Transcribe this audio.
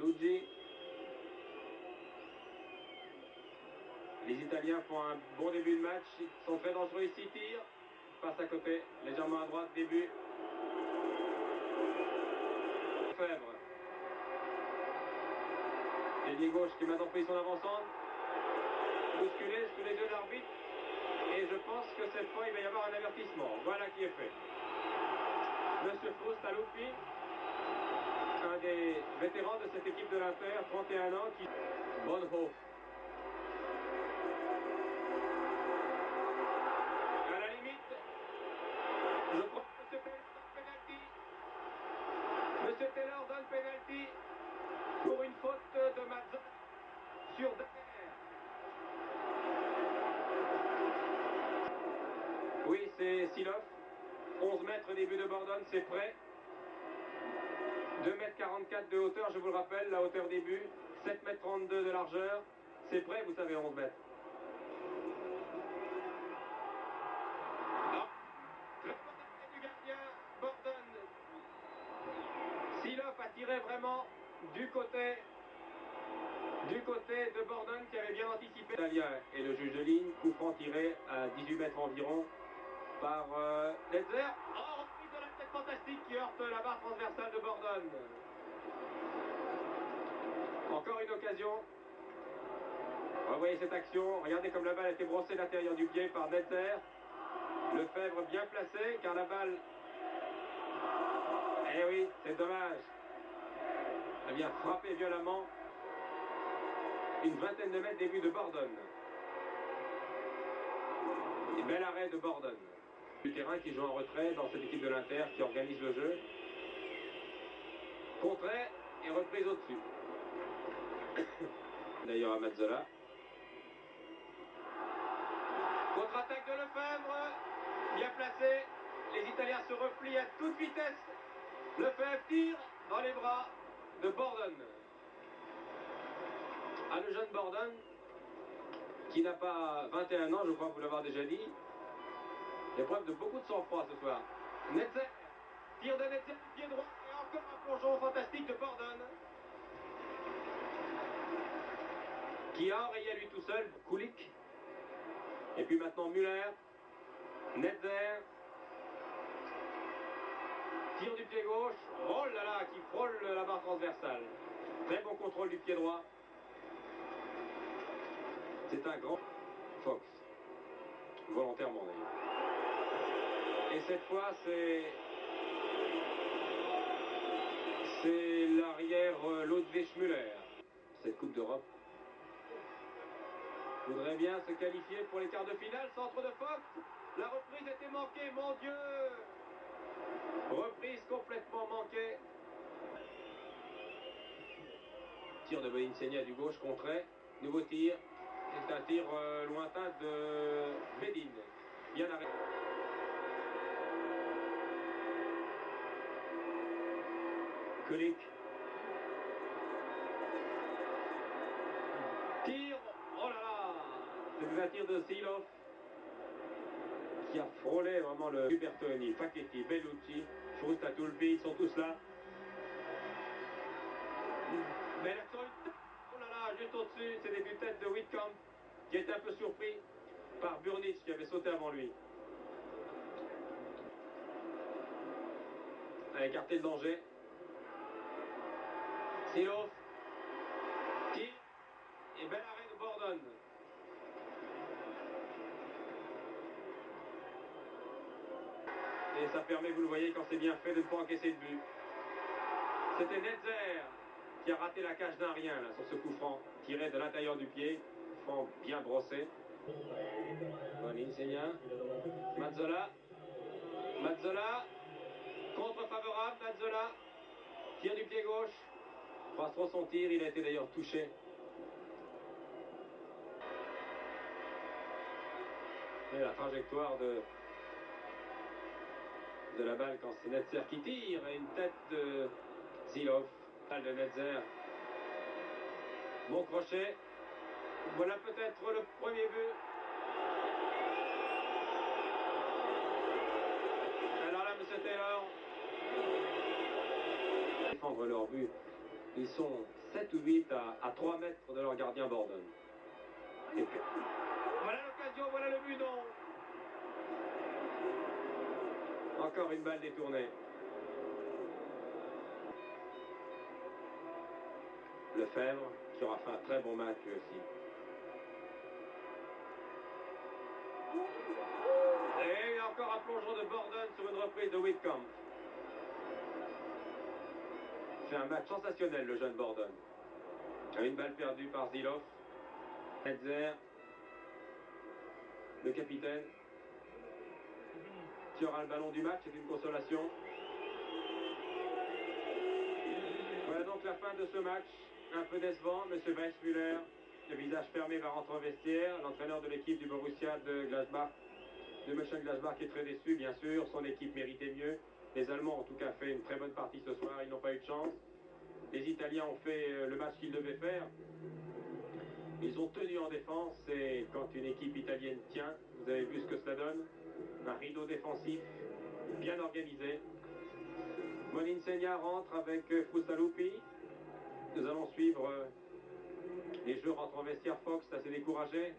Bellucci. Les Italiens font un bon début de match, ils sont très dangereux ici, tirent, passe à côté, légèrement à droite, début. Fèvre. Ailier gauche qui est maintenant pris son avant-centre. Bousculé sous les yeux de l'arbitre. Et je pense que cette fois il va y avoir un avertissement. Voilà qui est fait. Monsieur Frustaluppi, un des vétérans de cette équipe de l'Inter, 31 ans, qui... Bonhoff. À la limite, je crois que M. Taylor donne penalty. M. Taylor donne penalty pour une faute de Mazzola sur Daguerre. Oui, c'est Silov. 11 mètres début de Bordone, c'est prêt. 2,44 m de hauteur, je vous le rappelle, la hauteur début. 7,32 m de largeur. C'est prêt, vous savez, 11 mètres. Non. Très bon arrêt du gardien, Bordone. Silov a tiré vraiment du côté de Bordone qui avait bien anticipé. Italien et le juge de ligne, coup franc tiré à 18 mètres environ par Netzer. Oh, reprise de la tête fantastique qui heurte la barre transversale de Bordone. Encore une occasion. Revoyez cette action. Regardez comme la balle a été brossée à l'intérieur du pied par Netzer. Lefebvre bien placé car la balle... Eh oui, c'est dommage. Elle vient frapper violemment. Une vingtaine de mètres début de Bordone. Et bel arrêt de Bordone. Du terrain qui joue en retrait dans cette équipe de l'Inter qui organise le jeu. Contrée et reprise au-dessus. D'ailleurs à Mazzola. Contre-attaque de Lefebvre. Bien placé. Les Italiens se replient à toute vitesse. Lefebvre tire dans les bras de Bordone. Ah, le jeune Bordone, qui n'a pas 21 ans, je crois vous l'avoir déjà dit. Épreuve de beaucoup de sang-froid ce soir. Netzer, tire de Netzer, pied droit, et encore un plongeon fantastique de Bordone. Qui a enrayé à lui tout seul, Kulik. Et puis maintenant Müller, Netzer. Tire du pied gauche, oh là là, qui frôle la barre transversale. Très bon contrôle du pied droit. C'est un grand Fox. Volontairement d'ailleurs. Et cette fois, c'est l'arrière Ludwig Müller. Cette Coupe d'Europe voudrait bien se qualifier pour les quarts de finale. Centre de Fox. La reprise était manquée, mon Dieu. Reprise complètement manquée. Tir de Boninsegna du gauche, contré. Nouveau tir. C'est un tir lointain de Bedin. Bien arrêté. Kulik. Tir. Oh là là. C'est un tir de Silov qui a frôlé vraiment le Bertoni, Facchetti, Bellucci, Frustaluppi, ils sont tous là. Mais l'action, oh là là, juste au-dessus, c'est des buts de tête de Wittkamp qui était un peu surpris par Burnitz qui avait sauté avant lui. A écarté le danger. Silov, tir et bel arrêt de Bordone. Et ça permet, vous le voyez, quand c'est bien fait, de ne pas encaisser de but. C'était Netzer qui a raté la cage d'un rien là, sur ce coup franc, tiré de l'intérieur du pied, franc bien brossé. Boninsegna, Mazzola, Mazzola, contre favorable, Mazzola, tir du pied gauche, passe trop son tir, il a été d'ailleurs touché. Et la trajectoire de la balle quand c'est Netzer qui tire, et une tête de Silov, balle de Netzer. Bon crochet, voilà peut-être le premier but. Alors là, M. Taylor, défendre leur but Ils sont 7 ou 8 à 3 mètres de leur gardien Borden. Et puis, voilà l'occasion, voilà le but, non. Encore une balle détournée. Lefebvre, qui aura fait un très bon match lui aussi. Et encore un plongeon de Borden sur une reprise de Whitcomb. C'est un match sensationnel, le jeune Borden. Une balle perdue par Zilov. Hetzer, le capitaine, qui aura le ballon du match, c'est une consolation. Voilà donc la fin de ce match. Un peu décevant, M. Weissmuller, le visage fermé, va rentrer au vestiaire. L'entraîneur de l'équipe du Borussia de Gladbach, de Mönchengladbach, est très déçu, bien sûr. Son équipe méritait mieux. Les Allemands ont en tout cas fait une très bonne partie ce soir, ils n'ont pas eu de chance. Les Italiens ont fait le match qu'ils devaient faire. Ils ont tenu en défense, et quand une équipe italienne tient, vous avez vu ce que cela donne. Un rideau défensif bien organisé. Molinsegna rentre avec Frustalupi. Nous allons suivre les joueurs rentrant en vestiaire. Fox assez découragé.